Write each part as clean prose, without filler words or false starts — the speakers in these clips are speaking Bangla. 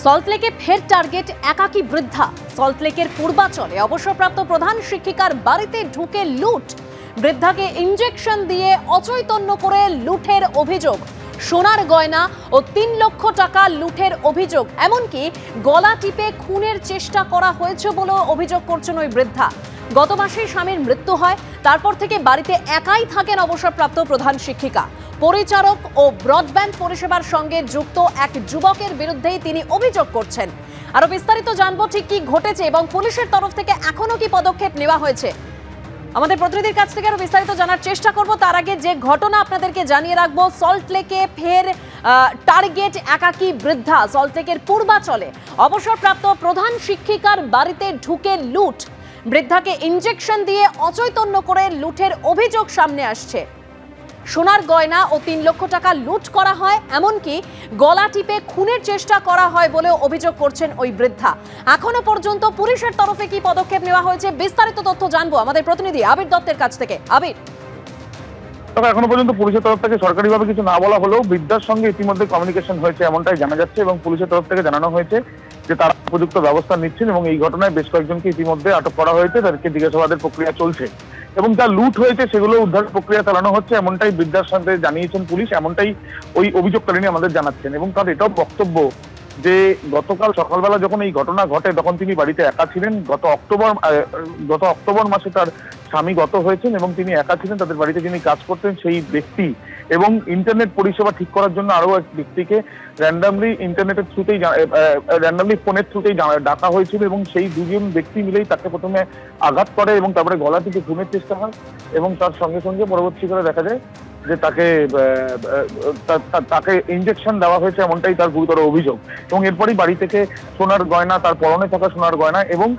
সল্টলেকে ফের টার্গেট একাকী বৃদ্ধা। সল্টলেকের পূর্বাচলে অবসরপ্রাপ্ত প্রধান শিক্ষিকার বাড়িতে ঢুকে লুট। বৃদ্ধাকে ইনজেকশন দিয়ে অচৈতন্য করে লুটের অভিযোগ। সোনার গয়না ও ৩ লক্ষ টাকা লুটের অভিযোগ। এমনকি গলা টিপে খুনের চেষ্টা করা হয়েছে বলেও অভিযোগ করছেন ওই বৃদ্ধা। গত মাসে স্বামীর মৃত্যু হয়, তারপর থেকে বাড়িতে একাই থাকেন অবসরপ্রাপ্ত প্রধান শিক্ষিকা। পরিচারক ও ব্রডব্যান্ড পরিষেবার সঙ্গে যুক্ত এক যুবকের বিরুদ্ধেই তিনি অভিযোগ করছেন। আরো বিস্তারিত জানবো ঠিক কি ঘটেছে এবং পুলিশের তরফ থেকে এখনো কি পদক্ষেপ নেওয়া হয়েছে। আমাদের প্রতিনিধির কাছ থেকে আরো বিস্তারিত জানার চেষ্টা করব। তার আগে যে ঘটনা আপনাদেরকে জানিয়ে রাখবো, সল্টলেকে ফের টার্গেট একাকী বৃদ্ধা। সল্টলেকের পূর্বাচলে অবসরপ্রাপ্ত প্রধান শিক্ষিকার বাড়িতে ঢুকে লুট। বৃদ্ধাকে ইনজেকশন দিয়ে অচৈতন্য করে লুটের অভিযোগ সামনে আসছে। সোনার গয়না ও ৩ লক্ষ টাকা লুট করা হয়, এমনকি গলা টিপে খুনের চেষ্টা করা হয় বলেও অভিযোগ করছেন ওই বৃদ্ধা। এখনো পর্যন্ত পুলিশের তরফে কি পদক্ষেপ নেওয়া হয়েছে, বিস্তারিত তথ্য জানবো আমাদের প্রতিনিধি আবির দত্তের কাছ থেকে। আবির, তবে এখনো পর্যন্ত পুলিশের তরফ থেকে সরকারিভাবে কিছু না বলা হলেও বৃদ্ধার সঙ্গে ইতিমধ্যে কমিউনিকেশন হয়েছে এমনটাই জানা যাচ্ছে এবং পুলিশের তরফ থেকে জানানো হয়েছে যে তারা উপযুক্ত ব্যবস্থা নিচ্ছেন এবং এই ঘটনায় বেশ কয়েকজনকে ইতিমধ্যে আটক করা হয়েছে। তাদেরকে জিজ্ঞাসাবাদের প্রক্রিয়া চলছে এবং যা লুট হয়েছে সেগুলো উদ্ধার প্রক্রিয়া চালানো হচ্ছে, এমনটাই বৃদ্ধার সাথে জানিয়েছেন পুলিশ। এমনটাই ওই অভিযোগকারিনী আমাদের জানাচ্ছেন এবং তার এটাও বক্তব্য যে গতকাল সকালবেলা যখন এই ঘটনা ঘটে তখন তিনি বাড়িতে একা ছিলেন। গত অক্টোবর মাসে তার স্বামী গত হয়েছেন এবং তিনি একা ছিলেন। তাদের বাড়িতে যিনি কাজ করতেন সেই ব্যক্তি এবং ইন্টারনেট পরিষেবা ঠিক করার জন্য আরো এক ব্যক্তিকে র্যান্ডামলি ফোনের থ্রুতেই ডাকা হয়েছিল এবং সেই দুজন ব্যক্তি মিলেই তাকে প্রথমে আঘাত করে এবং তারপরে গলা থেকে খুনের চেষ্টা হয় এবং তার সঙ্গে সঙ্গে পরবর্তীকালে দেখা যায় যে তাকে ইনজেকশন দেওয়া হয়েছে, এমনটাই তার গুরুতর অভিযোগ। এবং এরপরই বাড়ি থেকে সোনার গয়না, তার পরনে থাকা সোনার গয়না এবং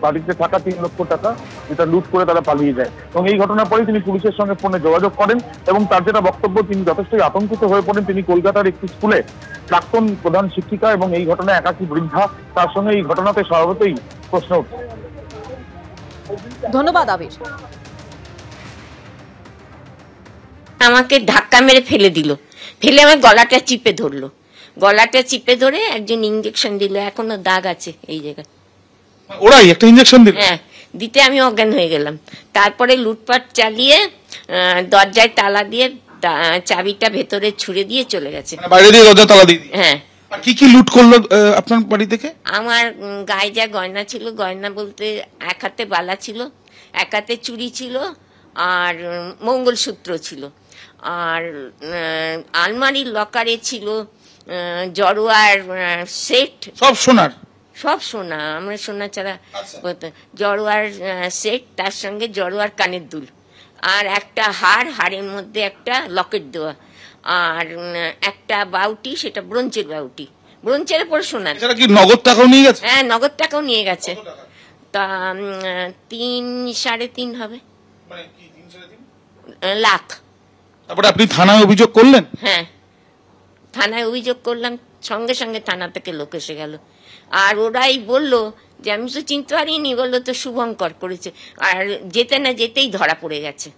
বাড়িতে থাকা ৩ লক্ষ টাকা যেটা লুট করে তারা পালিয়ে যায়। এবং এই ঘটনার পরেই তিনি পুলিশের সঙ্গে ফোনে যোগাযোগ করেন এবং তার যেটা বক্তব্য, তিনি যথেষ্টই আতঙ্কিত হয়ে পড়েন। তিনি কলকাতার একটি স্কুলে প্রাক্তন প্রধান শিক্ষিকা এবং এই ঘটনায় একাকী বৃদ্ধা, তার সঙ্গে এই ঘটনাতে স্বভাবতই প্রশ্ন উঠছে। ধন্যবাদ আবির। আমাকে ধাক্কা মেরে ফেলে দিল, ফেলে আমার গলাটা চিপে ধরে একজন ইনজেকশন দিল। এখনো দাগ আছে এই জায়গায়। ওরাই একটা ইনজেকশন দিল? হ্যাঁ, দিতে আমি অজ্ঞান হয়ে গেলাম। তারপরে লুটপাট চালিয়ে দরজায় তালা দিয়ে চাবিটা ভেতরে ছুড়ে দিয়ে চলে গেছে। বাইরে দিয়ে দরজা তালা দিয়ে? হ্যাঁ। কি কি লুট করলো আপনার বাড়ি থেকে? আমার গায়ে যা গয়না ছিল, গয়না বলতে এক হাতে বালা ছিল, এক হাতে চুড়ি ছিল আর মঙ্গলসূত্র ছিল। আর আলমারির লকারে ছিল জড়োয়ার সেট। সব সোনার? সব সোনা, আমরা সোনা ছাড়া জড়োয়ার সেট, তার সঙ্গে জড়োয়ার কানের দুল আর একটা হাড়ের মধ্যে একটা লকেট দেওয়া আর একটা বাউটি, সেটা ব্রোঞ্জের পরে সোনা। কি নগদ টাকাও নিয়ে গেছে? হ্যাঁ, নগদ টাকাও নিয়ে গেছে। তা 3-3.5 হবে লাখ। তারপরে আপনি থানায় অভিযোগ করলেন? হ্যাঁ, থানায় অভিযোগ করলাম, সঙ্গে সঙ্গে থানা থেকে লোক এসে গেল। আর ওরাই বললো যে আমি তো চিনতে পারিনি, বললো তো শুভঙ্কর করেছে। আর যেতে না যেতেই ধরা পড়ে গেছে।